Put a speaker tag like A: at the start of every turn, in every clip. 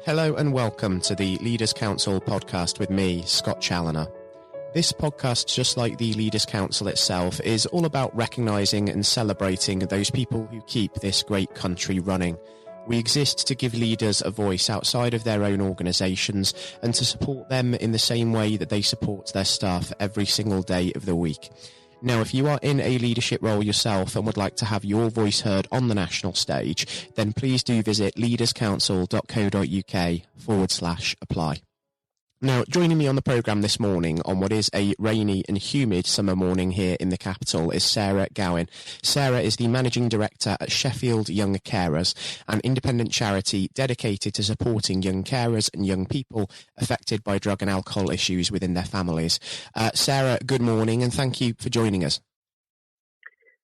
A: Hello and welcome to the Leaders Council podcast with me, Scott Challoner. This podcast, just like the Leaders Council itself, is all about recognising and celebrating those people who keep this great country running. We exist to give leaders a voice outside of their own organisations and to support them in the same way that they support their staff every single day of the week. Now, if you are in a leadership role yourself and would like to have your voice heard on the national stage, then please do visit leaderscouncil.co.uk/apply. Now, joining me on the programme this morning on what is a rainy and humid summer morning here in the capital is Sara Gowen. Sara is the Managing Director at Sheffield Young Carers, an independent charity dedicated to supporting young carers and young people affected by drug and alcohol issues within their families. Sara, good morning and thank you for joining us.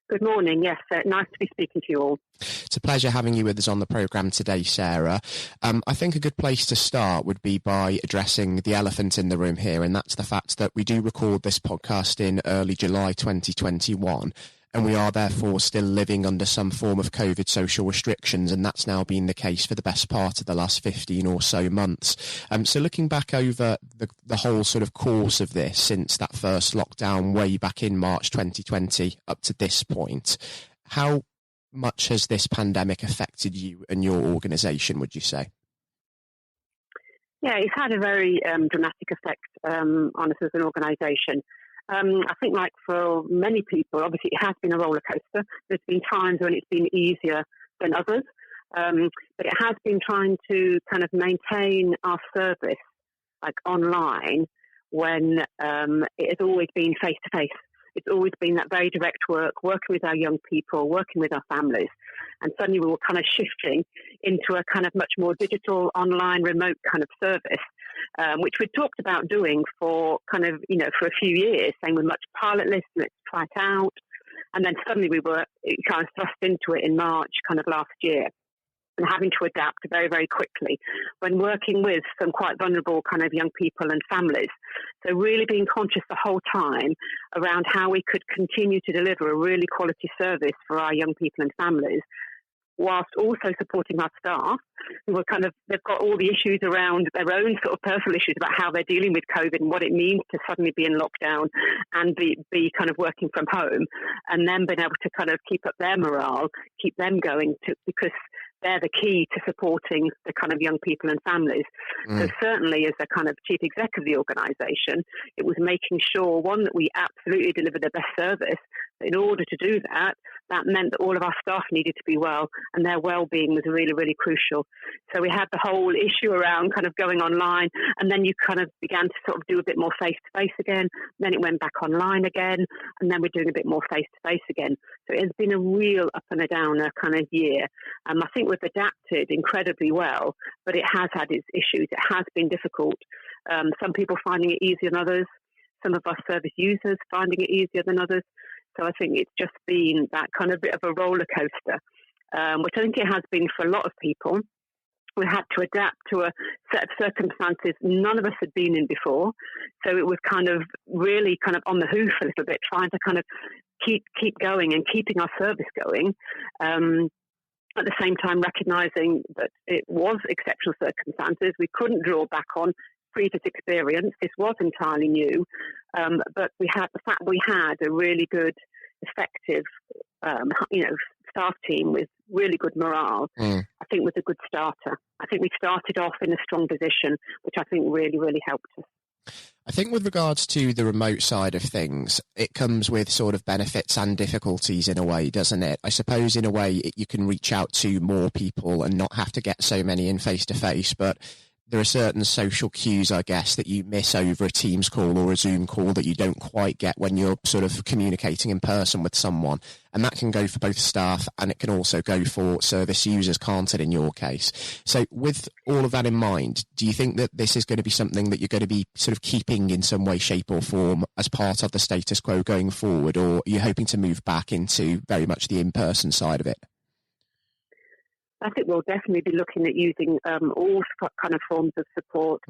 B: Good morning. Yes, nice to be speaking to you all.
A: It's a pleasure having you with us on the programme today, Sara. I think a good place to start would be by addressing the elephant in the room here, and that's the fact that we do record this podcast in early July 2021, and we are therefore still living under some form of COVID social restrictions, and that's now been the case for the best part of the last 15 or so months. So looking back over the whole sort of course of this since that first lockdown way back in March 2020 up to this point, how much has this pandemic affected you and your organisation, would you say?
B: Yeah, it's had a very dramatic effect on us as an organisation. I think like for many people, obviously it has been a roller coaster. There's been times when it's been easier than others, but it has been trying to kind of maintain our service like online when it has always been face to face. It's always been that very direct work, working with our young people, working with our families. And suddenly we were kind of shifting into a kind of much more digital, online, remote kind of service, which we talked about doing for kind of, for a few years, saying we're much pilotless, let's try it out. And then suddenly we were kind of thrust into it in March kind of last year, and having to adapt very, very quickly when working with some quite vulnerable kind of young people and families. So really being conscious the whole time around how we could continue to deliver a really quality service for our young people and families, whilst also supporting our staff who were they've got all the issues around their own sort of personal issues about how they're dealing with COVID and what it means to suddenly be in lockdown and be kind of working from home, and then being able to kind of keep up their morale, keep them going because they're the key to supporting the kind of young people and families. So certainly as a kind of chief exec of the organisation, it was making sure, one, that we absolutely delivered the best service. But in order to do that, that meant that all of our staff needed to be well, and their well-being was really, really crucial. So we had the whole issue around kind of going online, and then you kind of began to sort of do a bit more face-to-face again. Then it went back online again, and then we're doing a bit more face-to-face again. So it has been a real up and a downer kind of year. I think we've adapted incredibly well, but it has had its issues. It has been difficult. Some people finding it easier than others. Some of our service users finding it easier than others. So I think it's just been that kind of bit of a roller coaster, which I think it has been for a lot of people. We had to adapt to a set of circumstances none of us had been in before. So it was kind of really kind of on the hoof a little bit, trying to kind of keep going and keeping our service going. At the same time, recognising that it was exceptional circumstances. We couldn't draw back on previous experience. This was entirely new, but the fact we had a really good, effective, staff team with really good morale, I think was a good starter. I think we started off in a strong position, which I think really, really helped us.
A: I think with regards to the remote side of things, it comes with sort of benefits and difficulties in a way, doesn't it? I suppose in a way you can reach out to more people and not have to get so many in face-to-face, but there are certain social cues, I guess, that you miss over a Teams call or a Zoom call that you don't quite get when you're sort of communicating in person with someone. And that can go for both staff and it can also go for service users, can't it, in your case? So with all of that in mind, do you think that this is going to be something that you're going to be sort of keeping in some way, shape or form as part of the status quo going forward? Or are you hoping to move back into very much the in-person side of it?
B: I think we'll definitely be looking at using all kind of forms of support.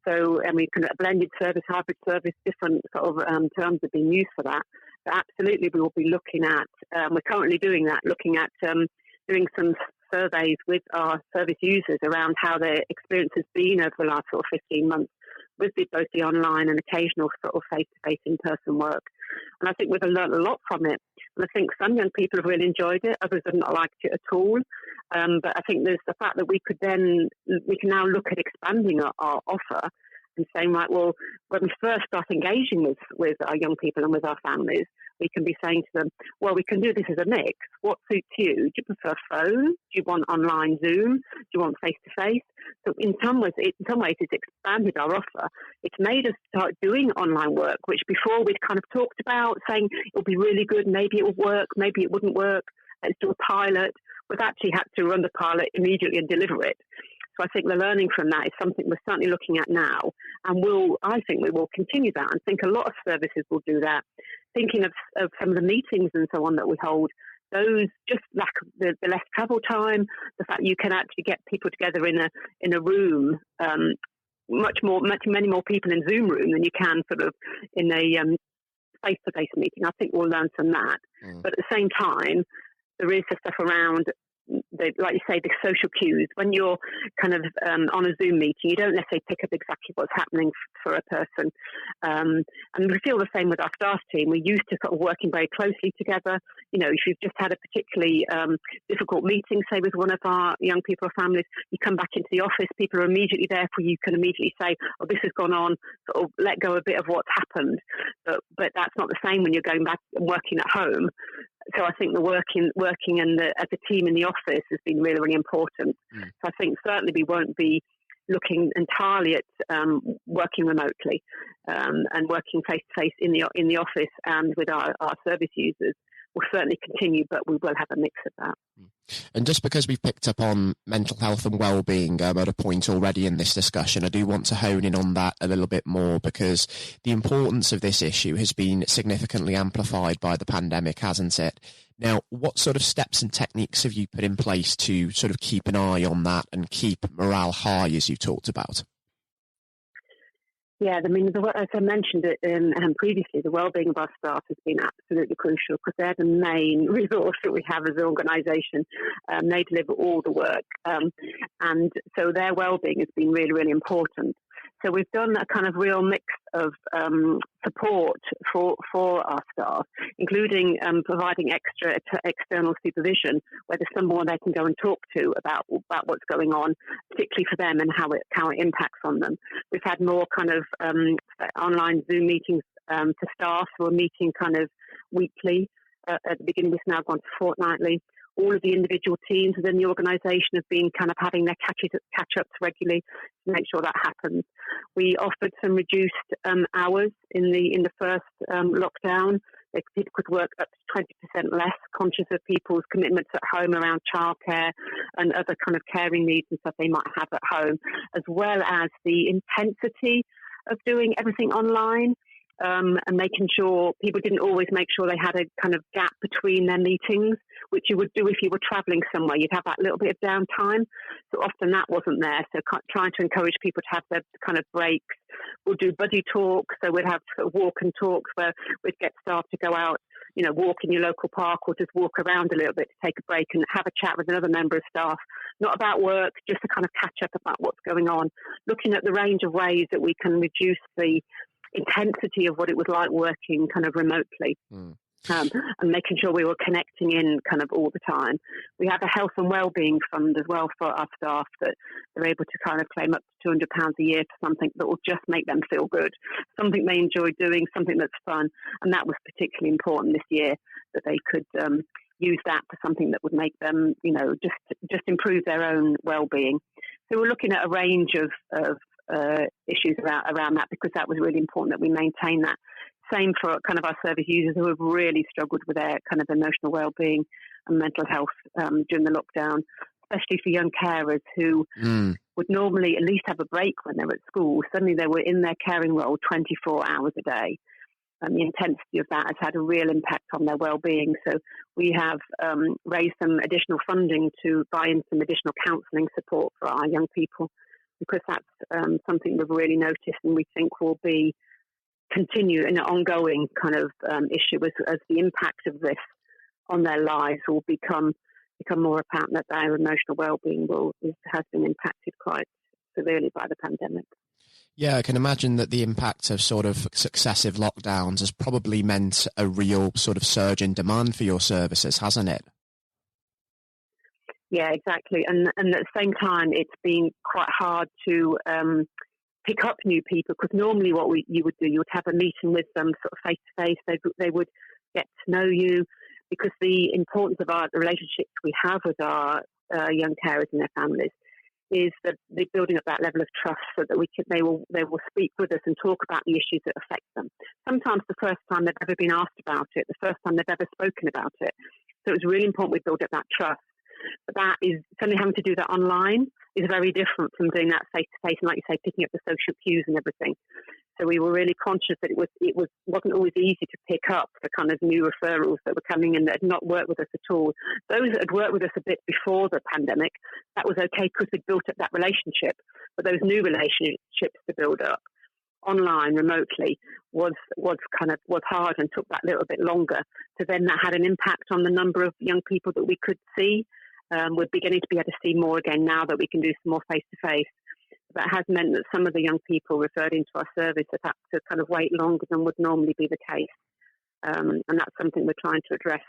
B: So, and we can a blended service, hybrid service, different sort of terms have been used for that. But absolutely, we will be looking at. We're currently doing that, looking at doing some surveys with our service users around how their experience has been over the last sort of 15 months with both the online and occasional sort of face-to-face in-person work. And I think we've learned a lot from it. And I think some young people have really enjoyed it, others have not liked it at all. But I think there's the fact that we can now look at expanding our offer and saying, right, well, when we first start engaging with our young people and with our families, we can be saying to them, well, we can do this as a mix. What suits you? Do you prefer phone? Do you want online Zoom? Do you want face-to-face? So in some ways, it's expanded our offer. It's made us start doing online work, which before we'd kind of talked about, saying it'll be really good, maybe it will work, maybe it wouldn't work, let's do a pilot. We've actually had to run the pilot immediately and deliver it. So I think the learning from that is something we're certainly looking at now, and I think we will continue that. I think a lot of services will do that. Thinking of some of the meetings and so on that we hold, those just lack the less travel time, the fact you can actually get people together in a room, many more people in Zoom room than you can sort of in a face-to-face meeting. I think we'll learn from that. But at the same time, there is the stuff around, like you say, the social cues. When you're kind of on a Zoom meeting, you don't necessarily pick up exactly what's happening for a person. And we feel the same with our staff team. We're used to sort of working very closely together. You know, if you've just had a particularly difficult meeting, say with one of our young people or families, you come back into the office, people are immediately there for you, can immediately say, oh, this has gone on, sort of let go a bit of what's happened. But that's not the same when you're going back and working at home. So I think the working and as a team in the office has been really, really important. So I think certainly we won't be looking entirely at working remotely and working face to face in the office and with our service users. Will certainly continue, but we will have a mix of that.
A: And just because we've picked up on mental health and well-being at a point already in this discussion, I do want to hone in on that a little bit more, because the importance of this issue has been significantly amplified by the pandemic, hasn't it? Now, what sort of steps and techniques have you put in place to sort of keep an eye on that and keep morale high, as you talked about?
B: Yeah, I mean, as I mentioned it previously, the well-being of our staff has been absolutely crucial because they're the main resource that we have as an organisation. They deliver all the work, and so their well-being has been really, really important. So we've done a kind of real mix of support for our staff, including providing extra external supervision, where there's someone they can go and talk to about what's going on, particularly for them and how it impacts on them. We've had more kind of online Zoom meetings for staff who are meeting kind of weekly. At the beginning, we've now gone to fortnightly. All of the individual teams within the organisation have been kind of having their catch-ups regularly to make sure that happens. We offered some reduced hours in the first lockdown. People could work up to 20% less, conscious of people's commitments at home around childcare and other kind of caring needs and stuff they might have at home, as well as the intensity of doing everything online. And making sure people didn't always make sure they had a kind of gap between their meetings, which you would do if you were travelling somewhere. You'd have that little bit of downtime. So often that wasn't there. So trying to encourage people to have their kind of breaks. We'll do buddy talks. So we'd have sort of walk and talks where we'd get staff to go out, you know, walk in your local park or just walk around a little bit to take a break and have a chat with another member of staff. Not about work, just to kind of catch up about what's going on. Looking at the range of ways that we can reduce the intensity of what it was like working kind of remotely and making sure we were connecting in kind of all the time. We have a health and wellbeing fund as well for our staff that they're able to kind of claim up to £200 a year for something that will just make them feel good, something they enjoy doing, something that's fun. And that was particularly important this year, that they could use that for something that would make them, you know, just improve their own well-being. So we're looking at a range of issues around that, because that was really important that we maintain that. Same for kind of our service users who have really struggled with their kind of emotional well-being and mental health during the lockdown, especially for young carers who would normally at least have a break when they were at school. Suddenly they were in their caring role 24 hours a day. And the intensity of that has had a real impact on their well-being. So we have raised some additional funding to buy in some additional counselling support for our young people, because that's something we've really noticed and we think will be continue in an ongoing kind of issue as the impact of this on their lives will become become more apparent that their emotional well-being has been impacted quite severely by the pandemic.
A: Yeah, I can imagine that the impact of sort of successive lockdowns has probably meant a real sort of surge in demand for your services, hasn't it?
B: Yeah, exactly. And at the same time, it's been quite hard to pick up new people, because normally what you would do, you would have a meeting with them sort of face to face. They would get to know you, because the importance of the relationships we have with our young carers and their families is that the building up that level of trust, so that they will speak with us and talk about the issues that affect them. Sometimes the first time they've ever been asked about it, the first time they've ever spoken about it. So it's really important we build up that trust. But that is suddenly having to do that online is very different from doing that face to face, and like you say, picking up the social cues and everything. So we were really conscious that it wasn't always easy to pick up the kind of new referrals that were coming in that had not worked with us at all. Those that had worked with us a bit before the pandemic, that was okay because we'd built up that relationship. But those new relationships to build up online, remotely, was hard and took that little bit longer. So then that had an impact on the number of young people that we could see. We're beginning to be able to see more again now that we can do some more face-to-face. That has meant that some of the young people referred into our service have had to kind of wait longer than would normally be the case. And that's something we're trying to address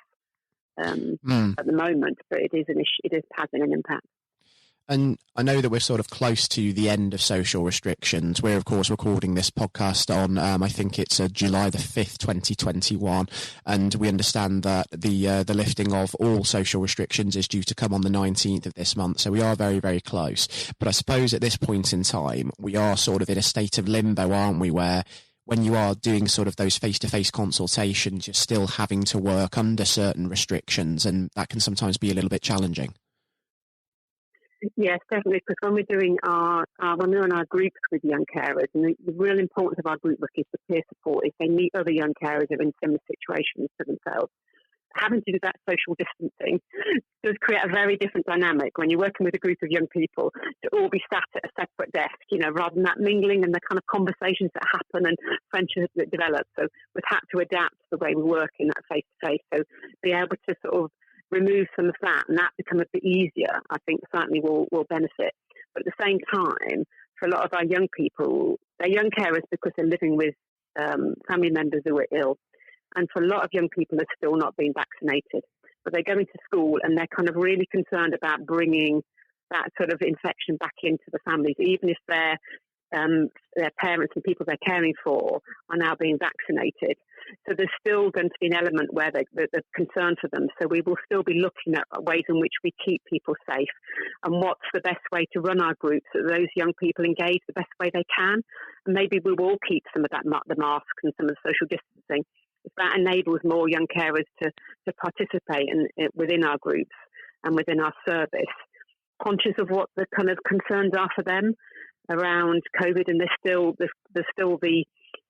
B: at the moment, but it is an issue. It is having an impact.
A: And I know that we're sort of close to the end of social restrictions. We're, of course, recording this podcast on, I think it's July the 5th, 2021. And we understand that the lifting of all social restrictions is due to come on the 19th of this month. So we are very, very close. But I suppose at this point in time, we are sort of in a state of limbo, aren't we, where when you are doing sort of those face-to-face consultations, you're still having to work under certain restrictions, and that can sometimes be a little bit challenging.
B: Yes, definitely, because when we're doing when we're in our groups with young carers, and the real importance of our group work is the peer support. If they meet other young carers who are in similar situations to themselves, having to do that social distancing does create a very different dynamic when you're working with a group of young people to all be sat at a separate desk, rather than that mingling and the kind of conversations that happen and friendships that develop. So we've had to adapt the way we work in that face-to-face. So be able to sort of remove some of that and that become a bit easier, I think certainly will benefit. But at the same time, for a lot of our young people, they're young carers because they're living with family members who are ill. And for a lot of young people, they're still not being vaccinated. But they're going to school and they're kind of really concerned about bringing that sort of infection back into the families, even if their parents and people they're caring for are now being vaccinated. So there's still going to be an element where there's concern for them. So we will still be looking at ways in which we keep people safe and what's the best way to run our groups so that those young people engage the best way they can. And maybe we will keep some of that, the masks and some of the social distancing. If that enables more young carers to participate within our groups and within our service, conscious of what the kind of concerns are for them around COVID, and there's still the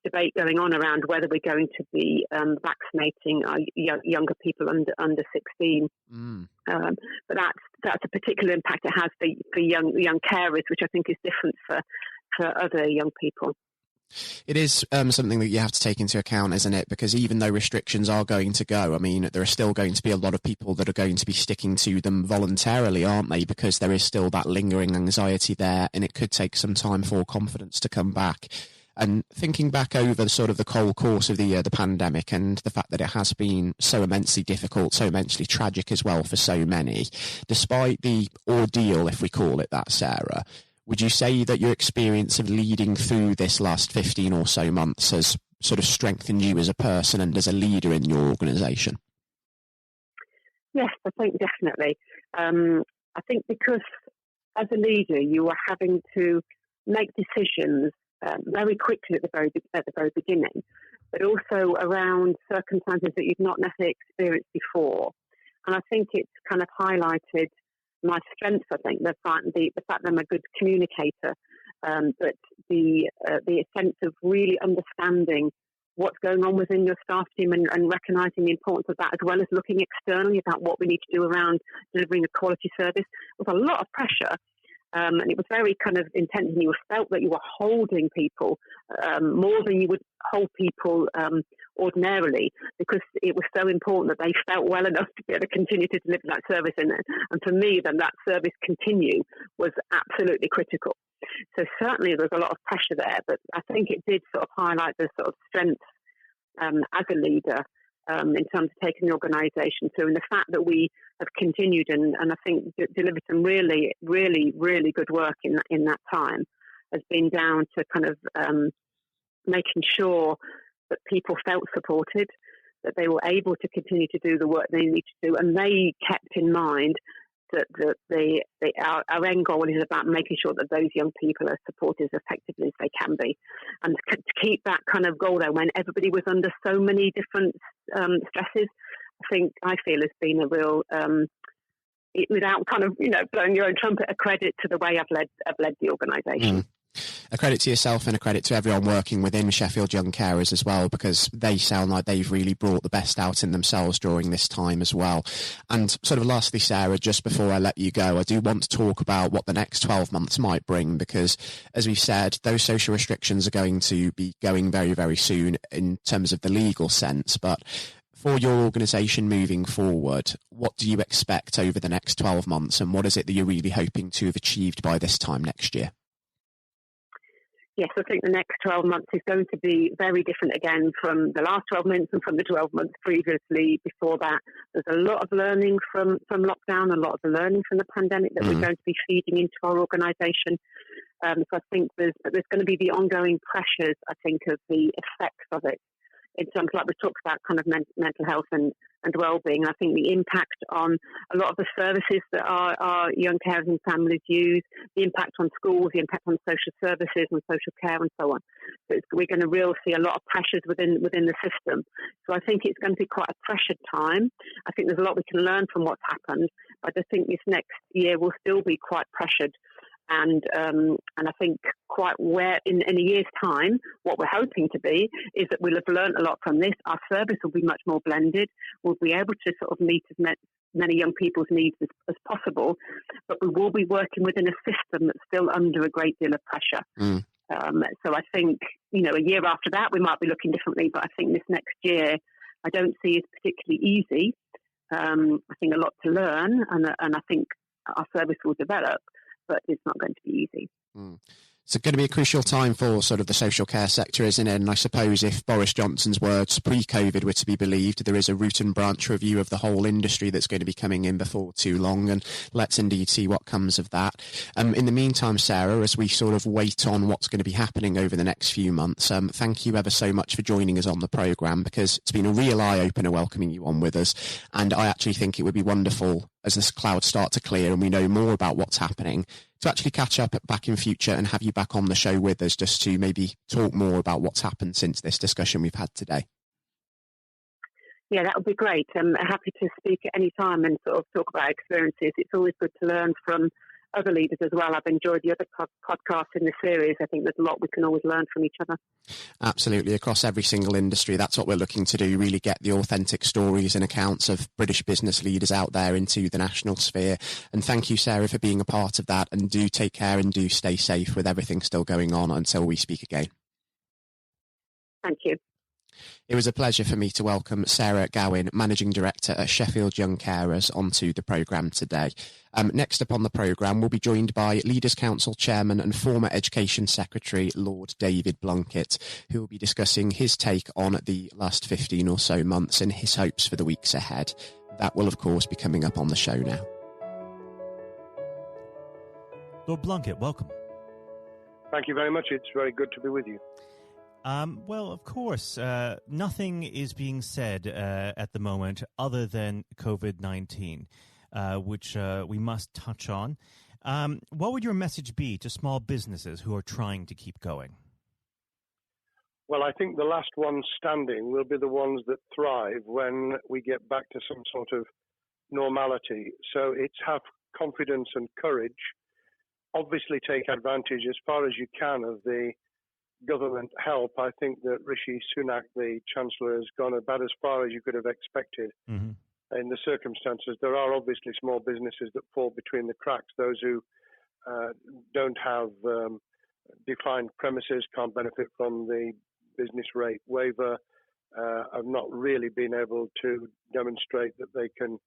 B: debate going on around whether we're going to be vaccinating our younger people under 16. But that's a particular impact it has for young carers, which I think is different for other young people.
A: It is something that you have to take into account, isn't it? Because even though restrictions are going to go, I mean, there are still going to be a lot of people that are going to be sticking to them voluntarily, aren't they? Because there is still that lingering anxiety there, and it could take some time for confidence to come back. And thinking back over sort of the whole course of the pandemic and the fact that it has been so immensely difficult, so immensely tragic as well for so many, despite the ordeal, if we call it that, Sarah, would you say that your experience of leading through this last 15 or so months has sort of strengthened you as a person and as a leader in your organisation?
B: Yes, I think definitely. I think because as a leader, you are having to make decisions very quickly at the very beginning, but also around circumstances that you've not necessarily experienced before. And I think it's kind of highlighted my strengths. I think the fact that I'm a good communicator, but the sense of really understanding what's going on within your staff team and recognising the importance of that, as well as looking externally about what we need to do around delivering a quality service, with a lot of pressure. And it was very kind of intense, and you felt that you were holding people more than you would hold people ordinarily, because it was so important that they felt well enough to be able to continue to deliver that service. And for me, then that service continue was absolutely critical. So certainly there's a lot of pressure there, but I think it did sort of highlight the sort of strength as a leader in terms of taking the organisation through, and the fact that we have continued and I think delivered some really, really, really good work in that time has been down to kind of making sure that people felt supported, that they were able to continue to do the work they need to do, and they kept in mind that our end goal is about making sure that those young people are supported as effectively as they can be. And to keep that kind of goal there when everybody was under so many different stresses, I feel has been a real, without kind of, blowing your own trumpet, a credit to the way I've led the organisation.
A: A credit to yourself and a credit to everyone working within Sheffield Young Carers as well, because they sound like they've really brought the best out in themselves during this time as well. And sort of lastly, Sarah, just before I let you go, I do want to talk about what the next 12 months might bring, because as we've said, those social restrictions are going to be going very, very soon in terms of the legal sense. But for your organisation moving forward, what do you expect over the next 12 months, and what is it that you're really hoping to have achieved by this time next year?
B: Yes, I think the next 12 months is going to be very different again from the last 12 months and from the 12 months previously before that. There's a lot of learning from lockdown, a lot of learning from the pandemic that we're going to be feeding into our organisation. So I think there's going to be the ongoing pressures, I think, of the effects of it. In terms, like we talked about, kind of mental health and well-being. I think the impact on a lot of the services that our young carers and families use, the impact on schools, the impact on social services and social care and so on. So we're going to really see a lot of pressures within the system. So I think it's going to be quite a pressured time. I think there's a lot we can learn from what's happened, but I think this next year will still be quite pressured. And I think quite where in a year's time, what we're hoping to be is that we'll have learned a lot from this. Our service will be much more blended. We'll be able to sort of meet as many young people's needs as possible, but we will be working within a system that's still under a great deal of pressure. So I think, a year after that, we might be looking differently, but I think this next year, I don't see as particularly easy. I think a lot to learn, and I think our service will develop, but it's not going to be easy.
A: It's going to be a crucial time for sort of the social care sector, isn't it? And I suppose if Boris Johnson's words pre-COVID were to be believed, there is a root and branch review of the whole industry that's going to be coming in before too long, and let's indeed see what comes of that. In the meantime, Sarah, as we sort of wait on what's going to be happening over the next few months, thank you ever so much for joining us on the programme, because it's been a real eye-opener welcoming you on with us, and I actually think it would be wonderful as this clouds start to clear and we know more about what's happening, to actually catch up back in future and have you back on the show with us, just to maybe talk more about what's happened since this discussion we've had today.
B: Yeah, that would be great. I'm happy to speak at any time and sort of talk about experiences. It's always good to learn from other leaders as well. I've enjoyed the other podcasts in the series. I think there's a lot we can always learn from each other.
A: Absolutely. Across every single industry, that's what we're looking to do, really get the authentic stories and accounts of British business leaders out there into the national sphere. And thank you, Sarah, for being a part of that. And do take care and do stay safe with everything still going on until we speak again.
B: Thank you.
A: It was a pleasure for me to welcome Sara Gowen, Managing Director at Sheffield Young Carers, onto the programme today. Next up on the programme, we'll be joined by Leaders' Council Chairman and former Education Secretary, Lord David Blunkett, who will be discussing his take on the last 15 or so months and his hopes for the weeks ahead. That will, of course, be coming up on the show now.
C: Lord Blunkett, welcome.
D: Thank you very much. It's very good to be with you.
C: Well, of course, nothing is being said at the moment other than COVID-19, which we must touch on. What would your message be to small businesses who are trying to keep going?
D: Well, I think the last ones standing will be the ones that thrive when we get back to some sort of normality. So it's have confidence and courage. Obviously take advantage as far as you can of the government help. I think that Rishi Sunak, the Chancellor, has gone about as far as you could have expected. In the circumstances. There are obviously small businesses that fall between the cracks, those who don't have defined premises, can't benefit from the business rate waiver, have not really been able to demonstrate that they can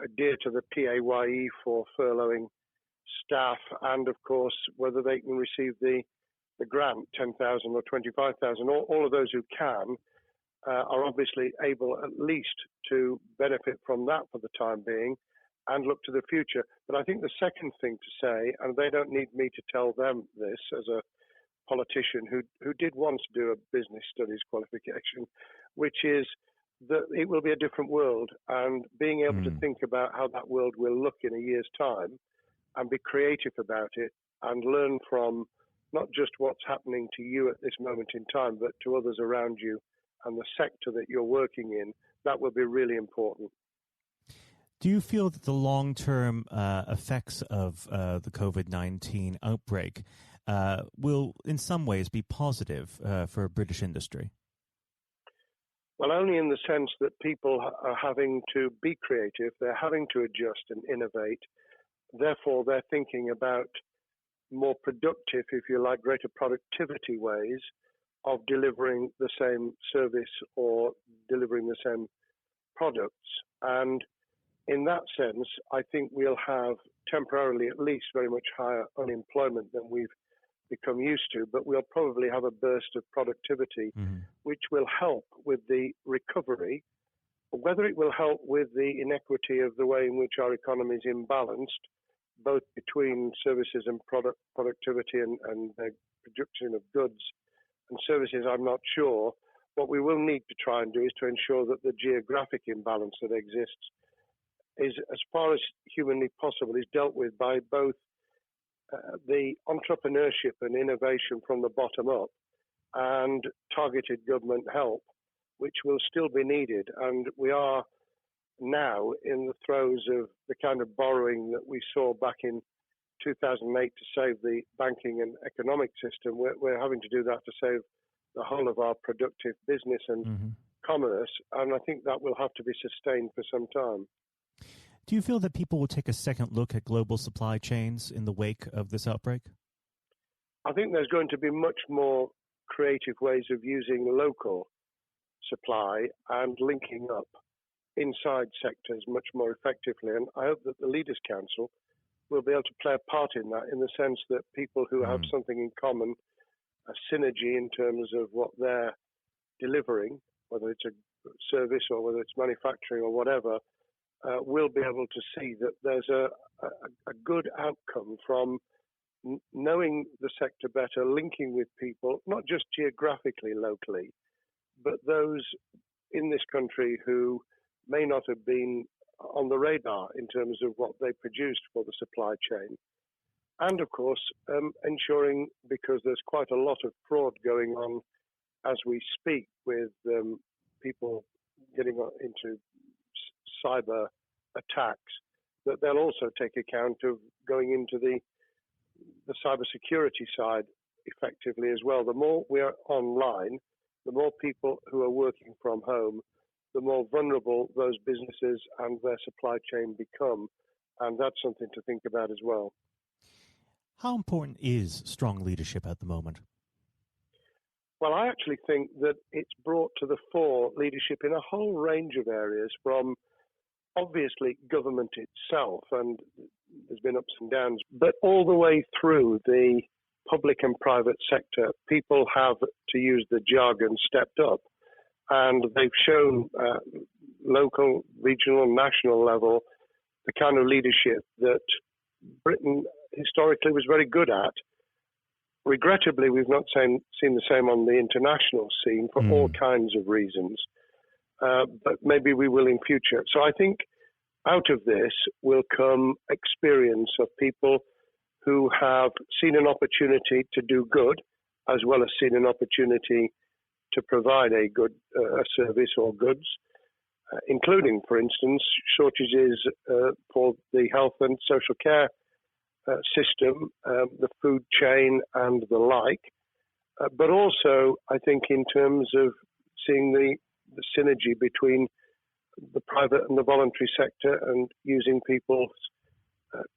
D: adhere to the PAYE for furloughing staff, and of course whether they can receive the grant, 10,000 or 25,000. All of those who can are obviously able at least to benefit from that for the time being and look to the future. But I think the second thing to say, and they don't need me to tell them this as a politician who did once do a business studies qualification, which is that it will be a different world, and being able to think about how that world will look in a year's time and be creative about it and learn from not just what's happening to you at this moment in time, but to others around you and the sector that you're working in, that will be really important.
C: Do you feel that the long-term effects of the COVID-19 outbreak will in some ways be positive for British industry?
D: Well, only in the sense that people are having to be creative, they're having to adjust and innovate. Therefore, they're thinking about more productive, if you like, greater productivity ways of delivering the same service or delivering the same products. And in that sense, I think we'll have temporarily at least very much higher unemployment than we've become used to, but we'll probably have a burst of productivity, which will help with the recovery. Whether it will help with the inequity of the way in which our economy is imbalanced, both between services and productivity and the production of goods and services, I'm not sure. What we will need to try and do is to ensure that the geographic imbalance that exists is, as far as humanly possible, is dealt with by both the entrepreneurship and innovation from the bottom up and targeted government help, which will still be needed. And we are now in the throes of the kind of borrowing that we saw back in 2008 to save the banking and economic system. We're having to do that to save the whole of our productive business and commerce, and I think that will have to be sustained for some time.
C: Do you feel that people will take a second look at global supply chains in the wake of this outbreak?
D: I think there's going to be much more creative ways of using local supply and linking up inside sectors much more effectively. And I hope that the Leaders' Council will be able to play a part in that, in the sense that people who have something in common, a synergy in terms of what they're delivering, whether it's a service or whether it's manufacturing or whatever, will be able to see that there's a good outcome from knowing the sector better, linking with people, not just geographically, locally, but those in this country who may not have been on the radar in terms of what they produced for the supply chain. And of course, ensuring, because there's quite a lot of fraud going on as we speak with people getting into cyber attacks, that they'll also take account of going into the cyber security side effectively as well. The more we are online, the more people who are working from home, the more vulnerable those businesses and their supply chain become. And that's something to think about as well.
C: How important is strong leadership at the moment?
D: Well, I actually think that it's brought to the fore leadership in a whole range of areas, from obviously government itself, and there's been ups and downs, but all the way through the public and private sector, people have, to use the jargon, stepped up. And they've shown local, regional, national level the kind of leadership that Britain historically was very good at. Regrettably, we've not seen the same on the international scene for all kinds of reasons, but maybe we will in future. So I think out of this will come experience of people who have seen an opportunity to do good, as well as seen an opportunity to provide a good service or goods, including, for instance, shortages for the health and social care system, the food chain and the like. But also, I think in terms of seeing the synergy between the private and the voluntary sector and using people's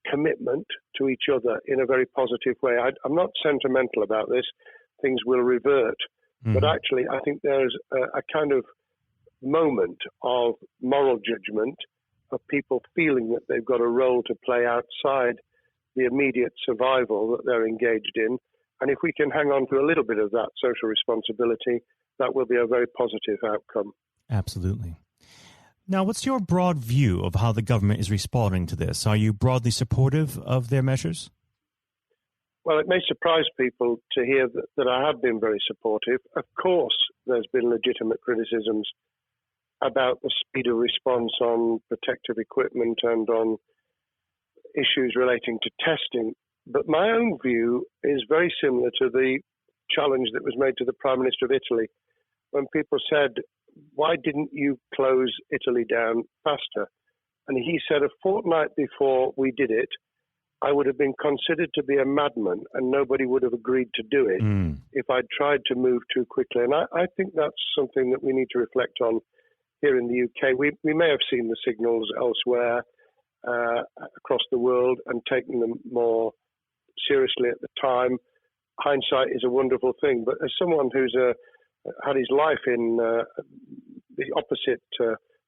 D: commitment to each other in a very positive way. I'm not sentimental about this. Things will revert. But actually, I think there's a kind of moment of moral judgment of people feeling that they've got a role to play outside the immediate survival that they're engaged in. And if we can hang on to a little bit of that social responsibility, that will be a very positive outcome.
C: Absolutely. Now, what's your broad view of how the government is responding to this? Are you broadly supportive of their measures?
D: Well, it may surprise people to hear that I have been very supportive. Of course, there's been legitimate criticisms about the speed of response on protective equipment and on issues relating to testing. But my own view is very similar to the challenge that was made to the Prime Minister of Italy when people said, why didn't you close Italy down faster? And he said, a fortnight before we did it, I would have been considered to be a madman and nobody would have agreed to do it if I'd tried to move too quickly. And I think that's something that we need to reflect on here in the UK. We may have seen the signals elsewhere across the world and taken them more seriously at the time. Hindsight is a wonderful thing, but as someone who's had his life in the opposite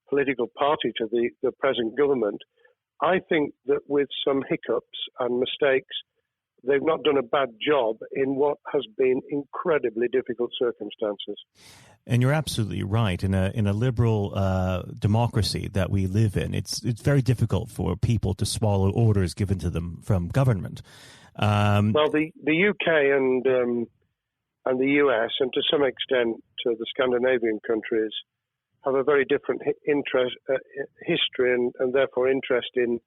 D: political party to the present government, I think that with some hiccups and mistakes, they've not done a bad job in what has been incredibly difficult circumstances.
C: And you're absolutely right. In a liberal democracy that we live in, it's very difficult for people to swallow orders given to them from government.
D: Well, the UK and the US, and to some extent the Scandinavian countries, have a very different history and therefore interest in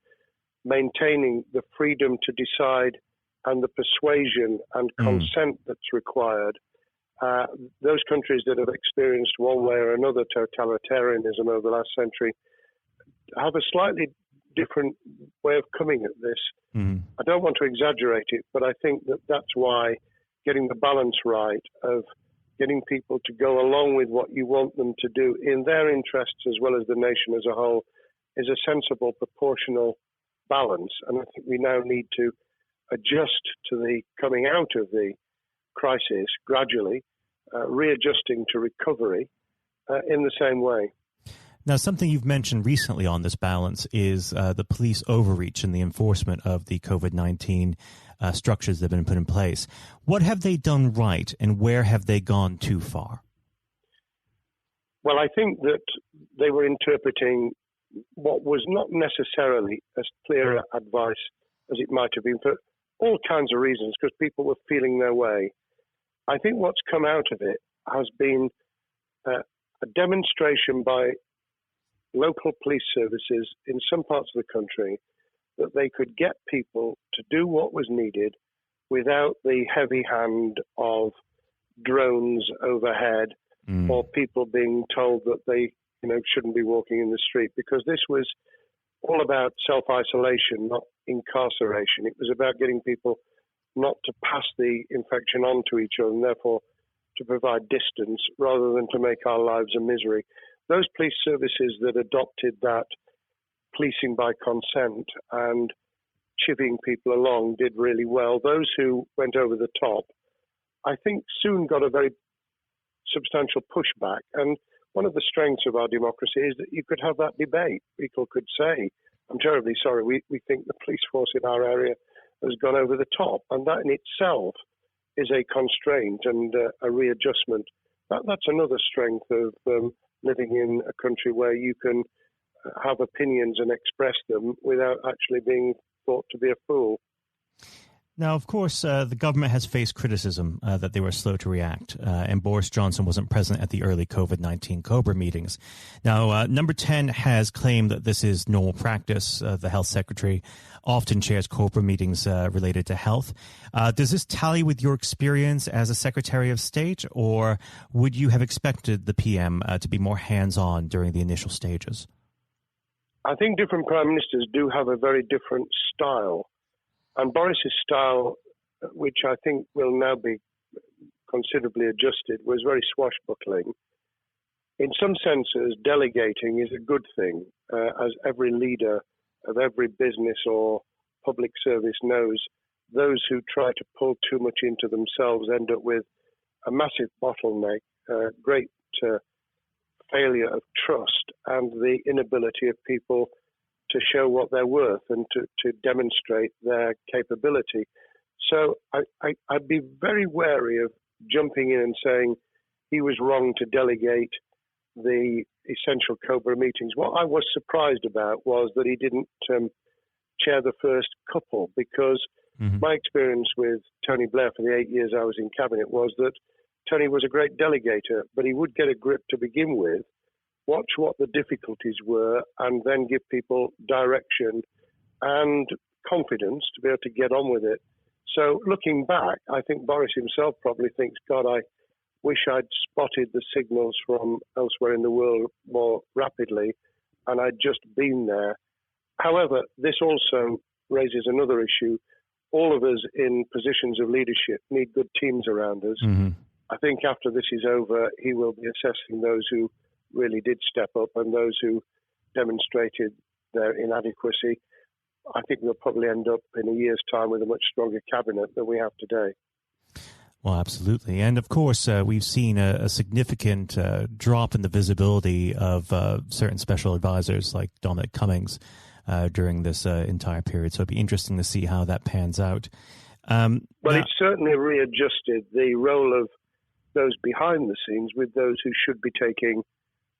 D: maintaining the freedom to decide and the persuasion and consent that's required. Those countries that have experienced one way or another totalitarianism over the last century have a slightly different way of coming at this. I don't want to exaggerate it, but I think that that's why getting the balance right of getting people to go along with what you want them to do in their interests as well as the nation as a whole is a sensible, proportional balance. And I think we now need to adjust to the coming out of the crisis gradually, readjusting to recovery in the same way.
C: Now, something you've mentioned recently on this balance is the police overreach in the enforcement of the COVID-19 structures that have been put in place. What have they done right, and where have they gone too far?
D: Well, I think that they were interpreting what was not necessarily as clear advice as it might have been for all kinds of reasons, because people were feeling their way. I think what's come out of it has been a demonstration by local police services in some parts of the country that they could get people to do what was needed without the heavy hand of drones overhead or people being told that they shouldn't be walking in the street, because this was all about self-isolation, not incarceration. It was about getting people not to pass the infection on to each other and therefore to provide distance rather than to make our lives a misery. Those police services that adopted that policing by consent and chivying people along did really well. Those who went over the top, I think, soon got a very substantial pushback. And one of the strengths of our democracy is that you could have that debate. People could say, I'm terribly sorry, we think the police force in our area has gone over the top. And that in itself is a constraint and a readjustment. That's another strength of living in a country where you can have opinions and express them without actually being thought to be a fool.
C: Now, of course, the government has faced criticism that they were slow to react, and Boris Johnson wasn't present at the early COVID-19 COBRA meetings. Now, Number 10 has claimed that this is normal practice. The health secretary often chairs COBRA meetings related to health. Does this tally with your experience as a Secretary of State, or would you have expected the PM to be more hands-on during the initial stages?
D: I think different prime ministers do have a very different style. And Boris's style, which I think will now be considerably adjusted, was very swashbuckling. In some senses, delegating is a good thing, as every leader of every business or public service knows those who try to pull too much into themselves end up with a massive bottleneck, great failure of trust, and the inability of people to show what they're worth and to demonstrate their capability. So I'd be very wary of jumping in and saying he was wrong to delegate the essential COBRA meetings. What I was surprised about was that he didn't chair the first couple, because my experience with Tony Blair for the 8 years I was in Cabinet was that Tony was a great delegator, but he would get a grip to begin with, watch what the difficulties were, and then give people direction and confidence to be able to get on with it. So looking back, I think Boris himself probably thinks, God, I wish I'd spotted the signals from elsewhere in the world more rapidly, and I'd just been there. However, this also raises another issue. All of us in positions of leadership need good teams around us. I think after this is over, he will be assessing those who really did step up and those who demonstrated their inadequacy. I think we'll probably end up in a year's time with a much stronger cabinet than we have today.
C: Well, absolutely. And of course, we've seen a significant drop in the visibility of certain special advisors like Dominic Cummings during this entire period. So it'd be interesting to see how that pans out.
D: It's certainly readjusted the role of those behind the scenes with those who should be taking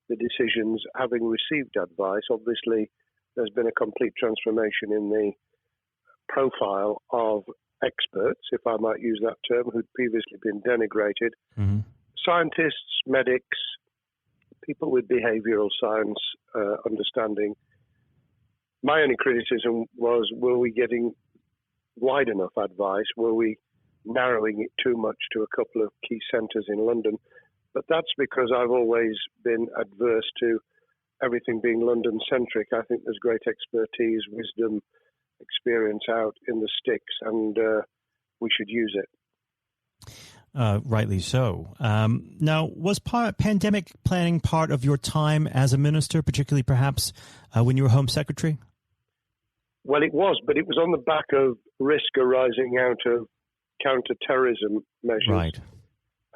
D: the decisions, having received advice. Obviously, there's been a complete transformation in the profile of experts, if I might use that term, who'd previously been denigrated. Scientists, medics, people with behavioral science understanding. My only criticism was, were we getting wide enough advice? Were we narrowing it too much to a couple of key centres in London? But that's because I've always been adverse to everything being London-centric. I think there's great expertise, wisdom, experience out in the sticks, and we should use it.
C: Rightly so. Now, was pandemic planning part of your time as a minister, particularly perhaps when you were Home Secretary?
D: Well, it was, but it was on the back of risk arising out of counter-terrorism measures.
C: Right.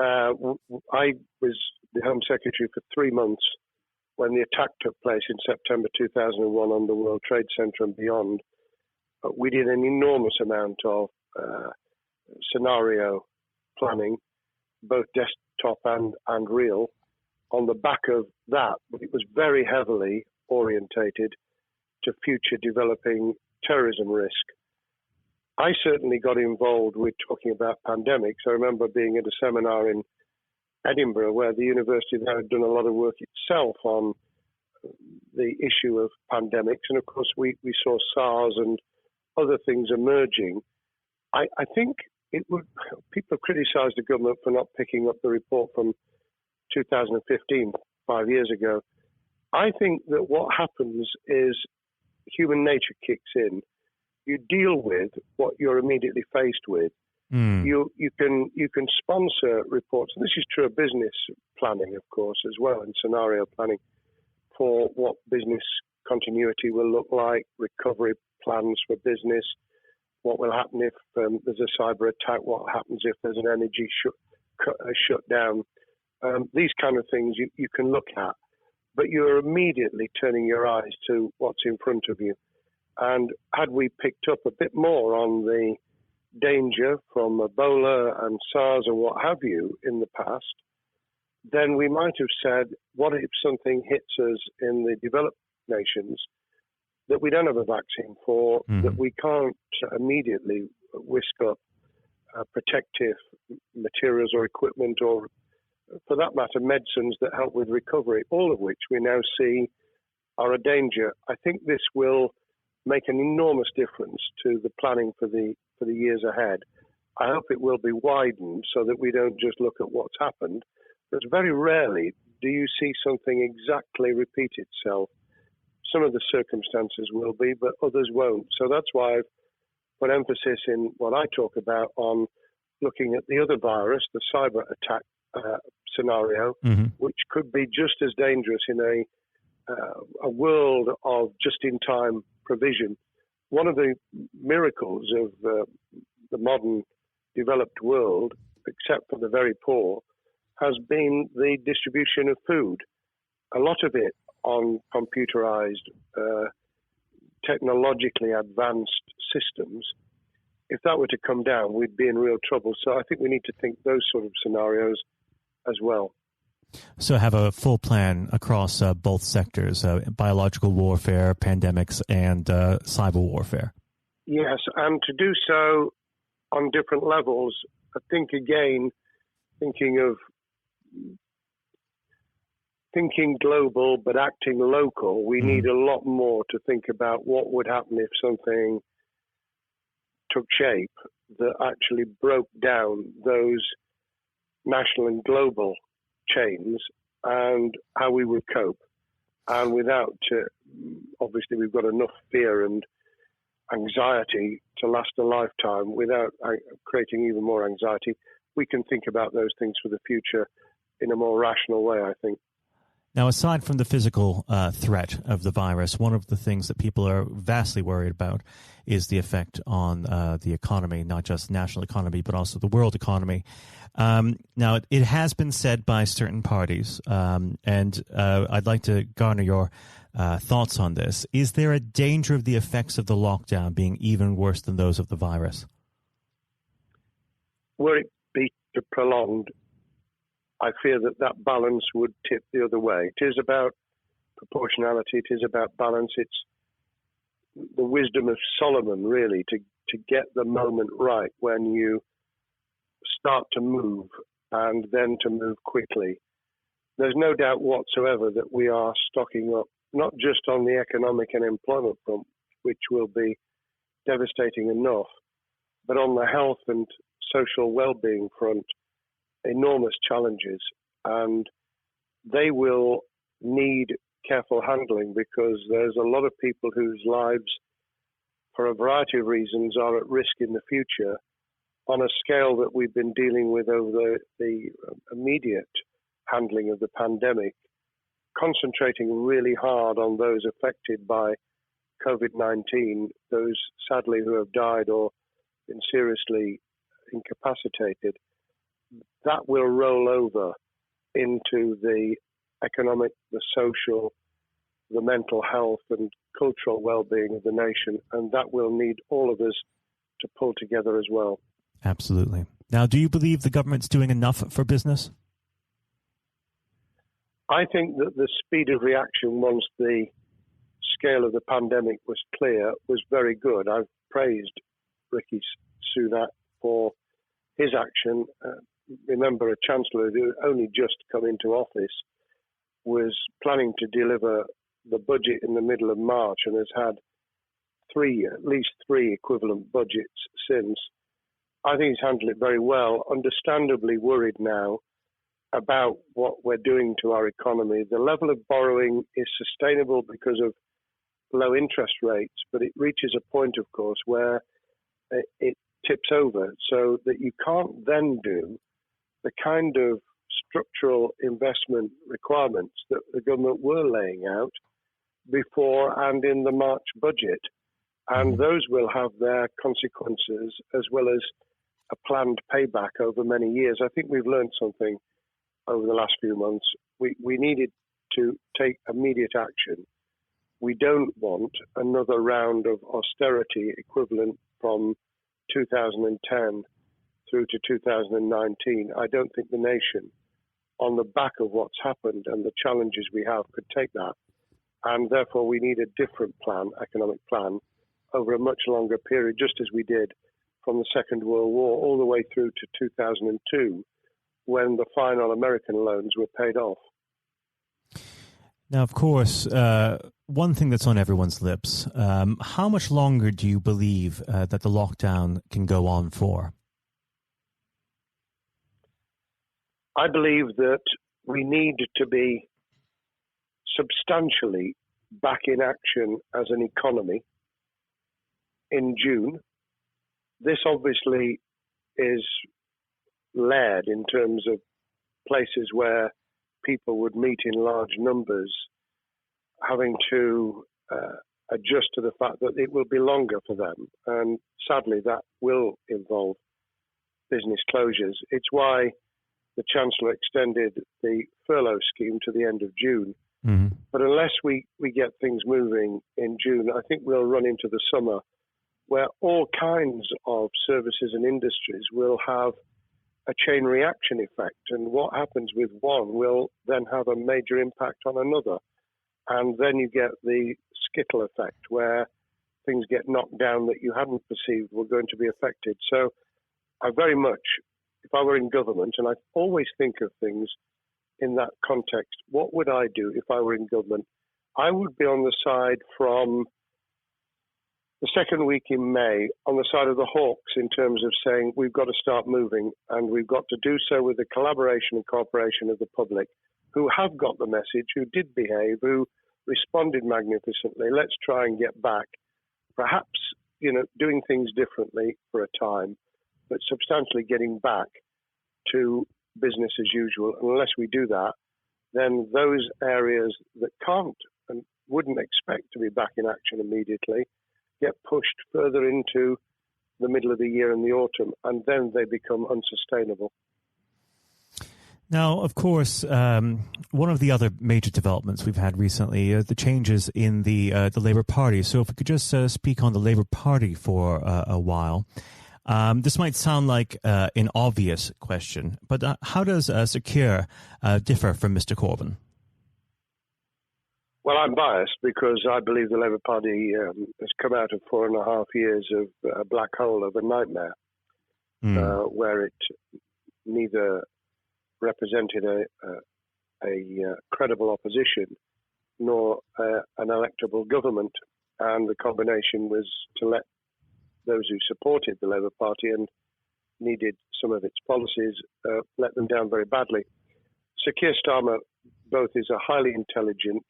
D: I was the Home Secretary for 3 months when the attack took place in September 2001 on the World Trade Center and beyond. We did an enormous amount of scenario planning, both desktop and real, on the back of that. But it was very heavily orientated to future developing terrorism risk. I certainly got involved with talking about pandemics. I remember being at a seminar in Edinburgh where the university there had done a lot of work itself on the issue of pandemics. And of course, we saw SARS and other things emerging. I think people have criticised the government for not picking up the report from 2015, 5 years ago. I think that what happens is human nature kicks in. You deal with what you're immediately faced with. You can sponsor reports, and this is true of business planning, of course, as well, and scenario planning for what business continuity will look like, recovery plans for business, what will happen if there's a cyber attack, what happens if there's an energy shutdown. These kind of things you can look at, but you're immediately turning your eyes to what's in front of you. And had we picked up a bit more on the danger from Ebola and SARS and what have you in the past, then we might have said, what if something hits us in the developed nations that we don't have a vaccine for, that we can't immediately whisk up protective materials or equipment, or for that matter, medicines that help with recovery, all of which we now see are a danger. I think this will make an enormous difference to the planning for the years ahead. I hope it will be widened so that we don't just look at what's happened, because very rarely do you see something exactly repeat itself. Some of the circumstances will be, but others won't. So that's why I've put emphasis in what I talk about on looking at the other virus, the cyber attack scenario, which could be just as dangerous in a world of just-in-time provision one of the miracles of the modern developed world, except for the very poor, has been the distribution of food. A lot of it on computerized, technologically advanced systems. If that were to come down, we'd be in real trouble. So I think we need to think those sort of scenarios as well.
C: So have a full plan across both sectors, biological warfare, pandemics, and cyber warfare.
D: Yes, and to do so on different levels. I think, again, thinking global but acting local, we need a lot more to think about what would happen if something took shape that actually broke down those national and global chains and how we would cope. And without, obviously, we've got enough fear and anxiety to last a lifetime. Without creating even more anxiety, we can think about those things for the future in a more rational way, I think.
C: Now, aside from the physical threat of the virus, one of the things that people are vastly worried about is the effect on the economy, not just national economy, but also the world economy. Now, it has been said by certain parties, and I'd like to garner your thoughts on this. Is there a danger of the effects of the lockdown being even worse than those of the virus?
D: Were it be prolonged, I fear that balance would tip the other way. It is about proportionality. It is about balance. It's the wisdom of Solomon, really, to get the moment right when you start to move and then to move quickly. There's no doubt whatsoever that we are stocking up, not just on the economic and employment front, which will be devastating enough, but on the health and social well-being front, enormous challenges, and they will need careful handling because there's a lot of people whose lives, for a variety of reasons, are at risk in the future on a scale that we've been dealing with over the immediate handling of the pandemic, concentrating really hard on those affected by COVID-19, those sadly who have died or been seriously incapacitated. That will roll over into the economic, the social, the mental health and cultural well-being of the nation, and that will need all of us to pull together as well.
C: Absolutely. Now, do you believe the government's doing enough for business?
D: I think that the speed of reaction once the scale of the pandemic was clear was very good. I've praised Rishi Sunak for his action. Remember, a chancellor who had only just come into office was planning to deliver the budget in the middle of March and has had at least three equivalent budgets since. I think he's handled it very well. Understandably worried now about what we're doing to our economy. The level of borrowing is sustainable because of low interest rates, but it reaches a point, of course, where it tips over so that you can't then do the kind of structural investment requirements that the government were laying out before and in the March budget. And those will have their consequences as well as a planned payback over many years. I think we've learned something over the last few months. We needed to take immediate action. We don't want another round of austerity equivalent from 2010 through to 2019. I don't think the nation, on the back of what's happened and the challenges we have, could take that. And therefore, we need a different plan, economic plan, over a much longer period, just as we did from the Second World War all the way through to 2002, when the final American loans were paid off.
C: Now, of course, one thing that's on everyone's lips, how much longer do you believe that the lockdown can go on for?
D: I believe that we need to be substantially back in action as an economy in June. This obviously is led in terms of places where people would meet in large numbers, having to adjust to the fact that it will be longer for them. And sadly, that will involve business closures. It's why the Chancellor extended the furlough scheme to the end of June.
C: Mm-hmm.
D: But unless we get things moving in June, I think we'll run into the summer where all kinds of services and industries will have a chain reaction effect. And what happens with one will then have a major impact on another. And then you get the skittle effect where things get knocked down that you hadn't perceived were going to be affected. So I very much, if I were in government, and I always think of things in that context, what would I do if I were in government? I would be on the side from the second week in May, on the side of the hawks in terms of saying we've got to start moving, and we've got to do so with the collaboration and cooperation of the public who have got the message, who did behave, who responded magnificently. Let's try and get back, perhaps, doing things differently for a time, but substantially getting back to business as usual. And unless we do that, then those areas that can't and wouldn't expect to be back in action immediately get pushed further into the middle of the year and the autumn, and then they become unsustainable.
C: Now, of course, one of the other major developments we've had recently are the changes in the Labour Party. So if we could just speak on the Labour Party for a while. This might sound like an obvious question, but how does Sir Keir differ from Mr. Corbyn?
D: Well, I'm biased because I believe the Labour Party has come out of 4.5 years of a black hole of a nightmare, where it neither represented a credible opposition nor an electable government, and the combination was to let those who supported the Labour Party and needed some of its policies let them down very badly. Sir Keir Starmer both is a highly intelligent,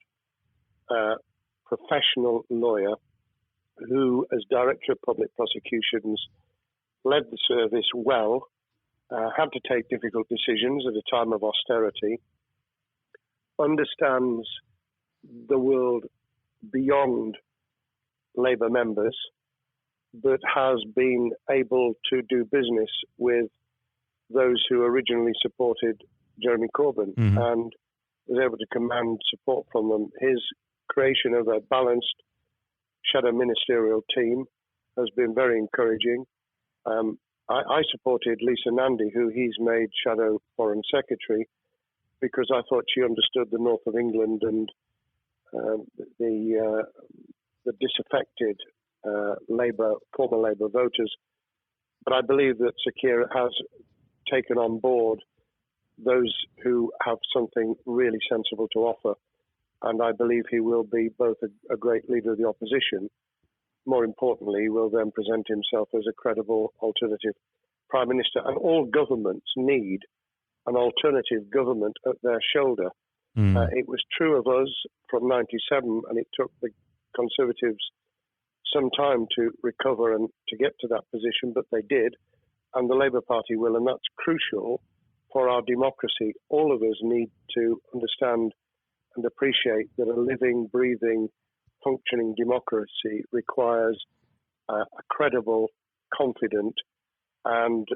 D: professional lawyer who, as Director of Public Prosecutions, led the service well, had to take difficult decisions at a time of austerity, understands the world beyond Labour members, but has been able to do business with those who originally supported Jeremy Corbyn and was able to command support from them. His creation of a balanced shadow ministerial team has been very encouraging. I supported Lisa Nandy, who he's made shadow foreign secretary, because I thought she understood the north of England and the disaffected former Labour voters. But I believe that Sir Keir has taken on board those who have something really sensible to offer. And I believe he will be both a great leader of the opposition. More importantly, he will then present himself as a credible alternative prime minister. And all governments need an alternative government at their shoulder. It was true of us from 97, and it took the Conservatives some time to recover and to get to that position, but they did, and the Labour Party will, and that's crucial for our democracy. All of us need to understand and appreciate that a living, breathing, functioning democracy requires a credible, confident, and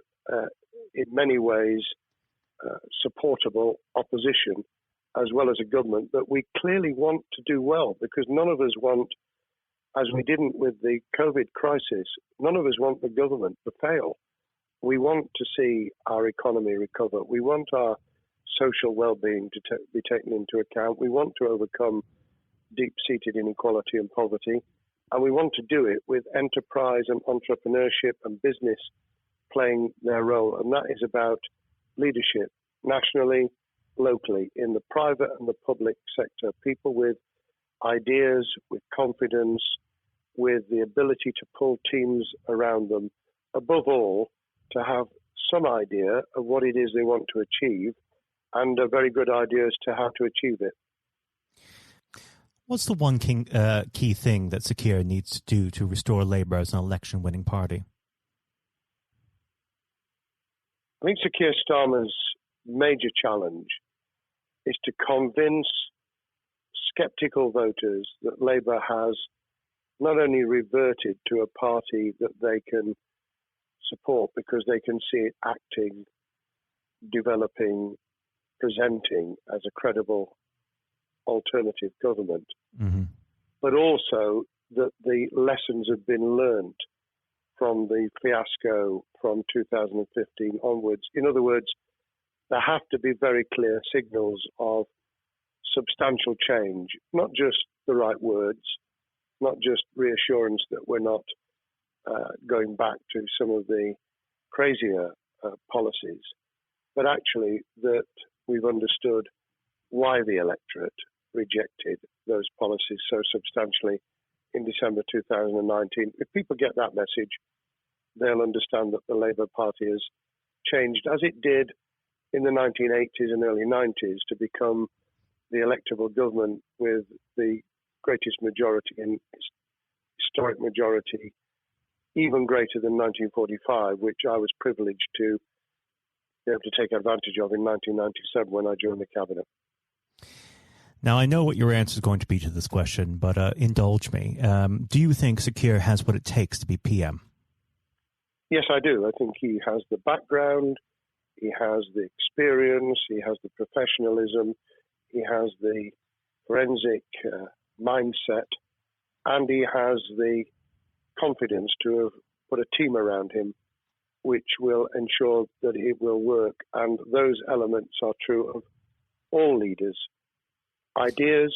D: in many ways supportable opposition, as well as a government that we clearly want to do well, because none of us want, as we didn't with the COVID crisis, none of us want the government to fail. We want to see our economy recover. We want our social well-being to be taken into account. We want to overcome deep-seated inequality and poverty. And we want to do it with enterprise and entrepreneurship and business playing their role. And that is about leadership nationally, locally, in the private and the public sector. People with ideas, with confidence, with the ability to pull teams around them. Above all, to have some idea of what it is they want to achieve and a very good idea as to how to achieve it.
C: What's the one key thing that Sir Keir needs to do to restore Labour as an election-winning party?
D: I think Sir Keir Starmer's major challenge is to convince sceptical voters that Labour has not only reverted to a party that they can support because they can see it acting, developing, presenting as a credible alternative government, but also that the lessons have been learned from the fiasco from 2015 onwards. In other words, there have to be very clear signals of substantial change, not just the right words, not just reassurance that we're not going back to some of the crazier policies, but actually that we've understood why the electorate rejected those policies so substantially in December 2019. If people get that message, they'll understand that the Labour Party has changed, as it did in the 1980s and early 90s, to become the electable government with the greatest majority and historic majority, even greater than 1945, which I was privileged to be able to take advantage of in 1997 when I joined the cabinet.
C: Now, I know what your answer is going to be to this question, but indulge me. Do you think Sir Keir has what it takes to be PM?
D: Yes, I do. I think he has the background, he has the experience, he has the professionalism, he has the forensic mindset, and he has the confidence to have put a team around him which will ensure that it will work. And those elements are true of all leaders. Ideas,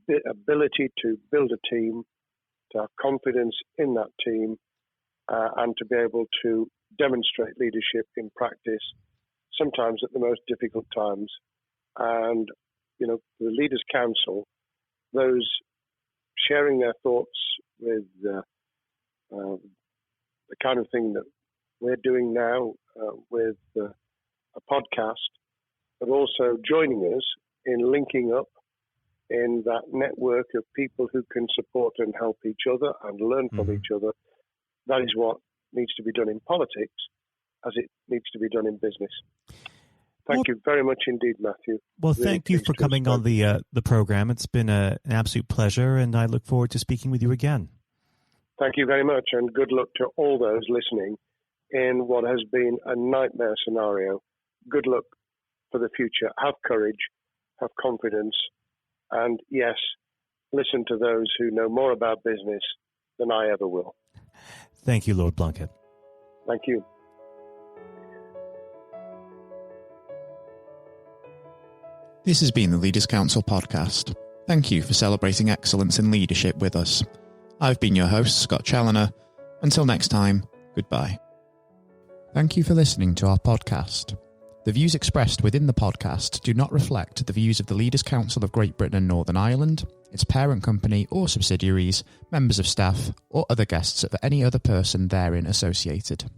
D: the ability to build a team, to have confidence in that team, and to be able to demonstrate leadership in practice, sometimes at the most difficult times. And, you know, the Leaders' Council, those sharing their thoughts with the kind of thing that we're doing now with a podcast, but also joining us in linking up in that network of people who can support and help each other and learn from each other. That is what needs to be done in politics as it needs to be done in business. Thank you very much indeed, Matthew.
C: Well, thank you for coming on the program. It's been an absolute pleasure, and I look forward to speaking with you again.
D: Thank you very much, and good luck to all those listening in what has been a nightmare scenario. Good luck for the future. Have courage, have confidence, and yes, listen to those who know more about business than I ever will.
C: Thank you, Lord Blunkett.
D: Thank you.
A: This has been the Leaders' Council podcast. Thank you for celebrating excellence in leadership with us. I've been your host, Scott Challoner. Until next time, goodbye. Thank you for listening to our podcast. The views expressed within the podcast do not reflect the views of the Leaders' Council of Great Britain and Northern Ireland, its parent company or subsidiaries, members of staff, or other guests of any other person therein associated.